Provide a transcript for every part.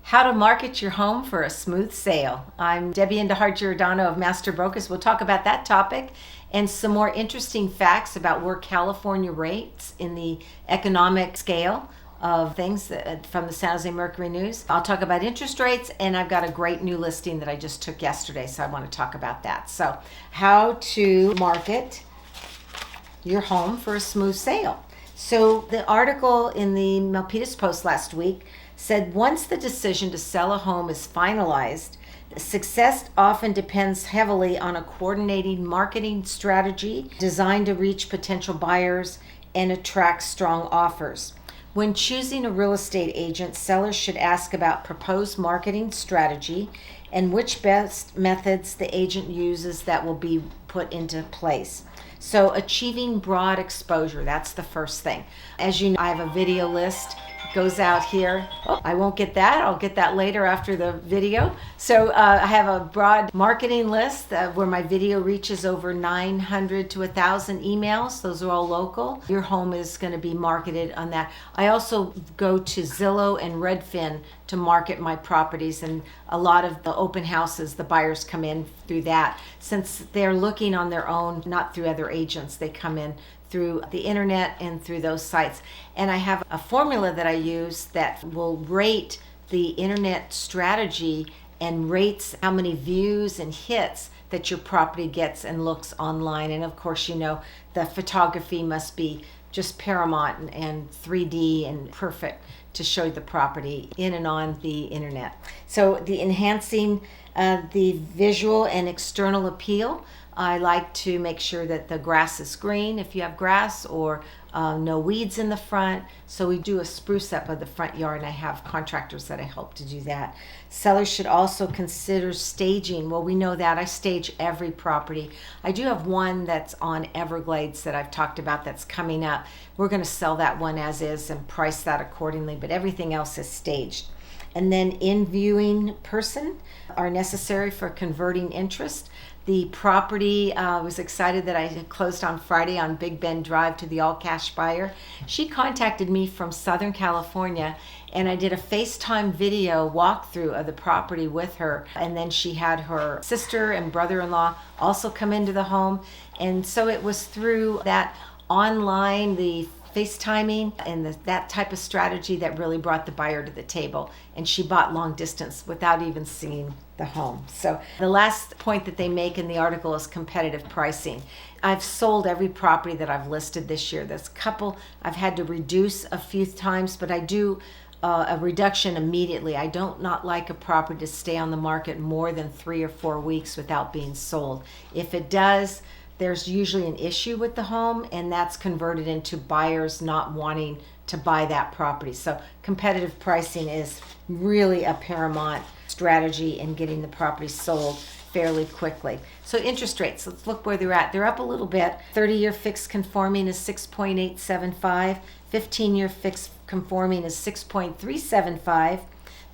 How to market your home for a smooth sale. I'm Debbie Indihar Giordano of Master Brokers. We'll talk about that topic and some more interesting facts about where California rates in the economic scale of things from the San Jose Mercury News. I'll talk about interest rates, and I've got a great new listing that I just took yesterday, so I want to talk about that. So, how to market your home for a smooth sale. So the article in the Milpitas Post last week said once the decision to sell a home is finalized, success often depends heavily on a coordinating marketing strategy designed to reach potential buyers and attract strong offers. When choosing a real estate agent, sellers should ask about proposed marketing strategy and which best methods the agent uses that will be put into place. So achieving broad exposure, that's the first thing. As you know, I have a video list. It goes out here. Oh, I won't get that. I'll get that later after the video. So I have a broad marketing list where my video reaches over 900 to 1,000 emails. Those are all local. Your home is going to be marketed on that. I also go to Zillow and Redfin to market my properties, and a lot of the open houses, the buyers come in through that. Since they're looking on their own, not through other agents, they come in through the internet and through those sites. And I have a formula that I use that will rate the internet strategy and rates how many views and hits that your property gets and looks online. And of course, you know, the photography must be just paramount and 3D and perfect to show the property in and on the internet. So the enhancing the visual and external appeal, I like to make sure that the grass is green if you have grass, or no weeds in the front. So we do a spruce up of the front yard, and I have contractors that I help to do that. Sellers should also consider staging. Well, we know that I stage every property. I do have one that's on Everglades that I've talked about that's coming up. We're going to sell that one as is and price that accordingly, but everything else is staged. And then in-viewing person are necessary for converting interest. The property, was excited that I had closed on Friday on Big Bend Drive to the all-cash buyer. She contacted me from Southern California, and I did a FaceTime video walkthrough of the property with her. And then she had her sister and brother-in-law also come into the home. And so it was through that online, the FaceTiming and that type of strategy that really brought the buyer to the table, and she bought long distance without even seeing the home. So the last point that they make in the article is competitive pricing. I've sold every property that I've listed this year. There's a couple I've had to reduce a few times, but I do a reduction immediately. I don't not like a property to stay on the market more than 3 or 4 weeks without being sold. If it does, there's usually an issue with the home, and that's converted into buyers not wanting to buy that property. So competitive pricing is really a paramount strategy in getting the property sold fairly quickly. So interest rates, let's look where they're at. They're up a little bit. 30-year fixed conforming is 6.875. 15-year fixed conforming is 6.375.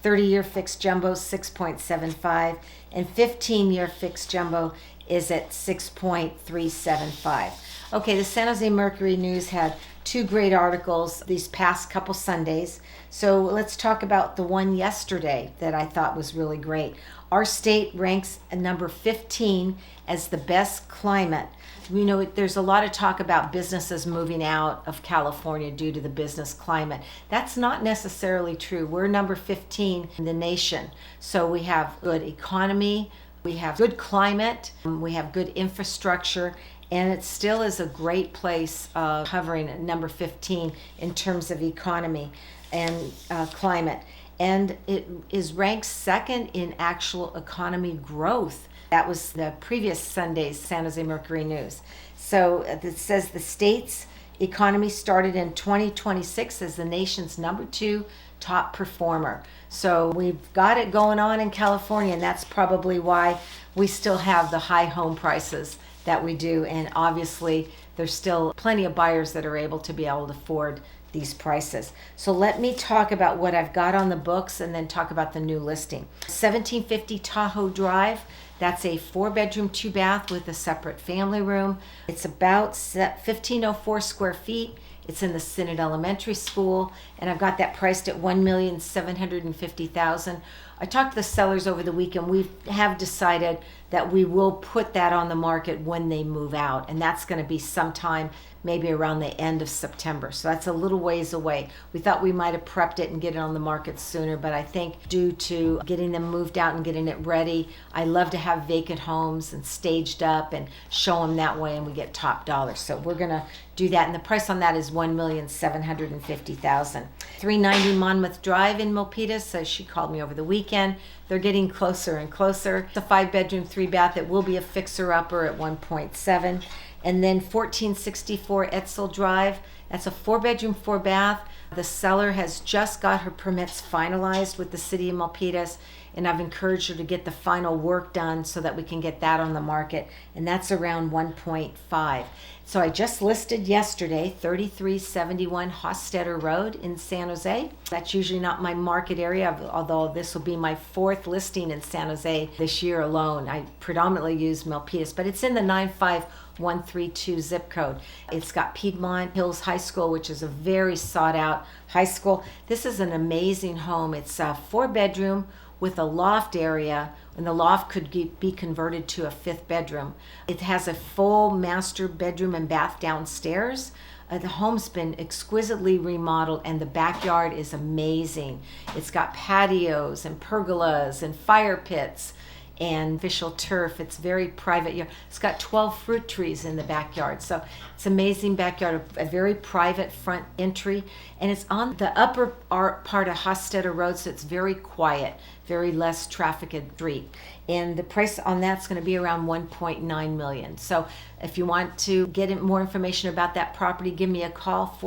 30-year fixed jumbo is 6.75. And 15-year fixed jumbo is at 6.375. Okay, the San Jose Mercury News had 2 great articles these past couple Sundays. So let's talk about the one yesterday that I thought was really great. Our state ranks at number 15 as the best climate. We know there's a lot of talk about businesses moving out of California due to the business climate. That's not necessarily true. We're number 15 in the nation. So we have good economy, we have good climate, we have good infrastructure, and it still is a great place hovering at number 15 in terms of economy and climate. And it is ranked second in actual economy growth. That was the previous Sunday's San Jose Mercury News. So it says the state's economy started in 2026 as the nation's number 2 top performer. So we've got it going on in California, and that's probably why we still have the high home prices that we do. And obviously there's still plenty of buyers that are able to afford these prices. So let me talk about what I've got on the books and then talk about the new listing. 1750 Tahoe Drive. That's a 4-bedroom, 2-bath with a separate family room. It's about 1,504 square feet. It's in the Synod Elementary School, and I've got that priced at $1,750,000. I talked to the sellers over the weekend. We have decided that we will put that on the market when they move out, and that's going to be sometime maybe around the end of September. So that's a little ways away. We thought we might have prepped it and get it on the market sooner, but I think due to getting them moved out and getting it ready, I love to have vacant homes and staged up and show them that way, and we get top dollar. So we're going to do that, and the price on that is $1,750,000. 390 Monmouth Drive in Milpitas. So she called me over the weekend. They're getting closer and closer. It's a 5-bedroom, 3-bath. It will be a fixer-upper at 1.7. And then 1464 Etzel Drive. That's a 4-bedroom, 4-bath. The seller has just got her permits finalized with the city of Milpitas, and I've encouraged her to get the final work done so that we can get that on the market, and that's around 1.5. So I just listed yesterday 3371 Hostetter Road in San Jose. That's usually not my market area, although this will be my 4th listing in San Jose this year alone. I predominantly use Milpitas, but it's in the 95132 zip code. It's got Piedmont Hills High School, which is a very sought out high school. This is an amazing home. It's a 4-bedroom with a loft area, and the loft could be converted to a 5th bedroom. It has a full master bedroom and bath downstairs. The home's been exquisitely remodeled, and the backyard is amazing. It's got patios and pergolas and fire pits and official turf. It's very private. It's got 12 fruit trees in the backyard. So it's amazing backyard, a very private front entry. And it's on the upper part of Hostetter Road, so it's very quiet, very less trafficked street. And the price on that's going to be around $1.9 million. So if you want to get more information about that property, give me a call,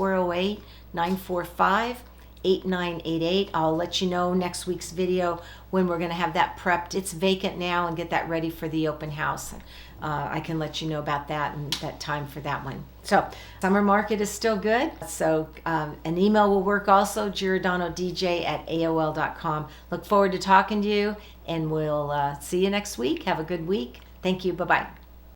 408-945-8988. I'll let you know next week's video when we're going to have that prepped. It's vacant now, and get that ready for the open house. I can let you know about that and that time for that one. So summer market is still good. So an email will work also, giordanodj@aol.com. Look forward to talking to you, and we'll see you next week. Have a good week. Thank you. Bye-bye.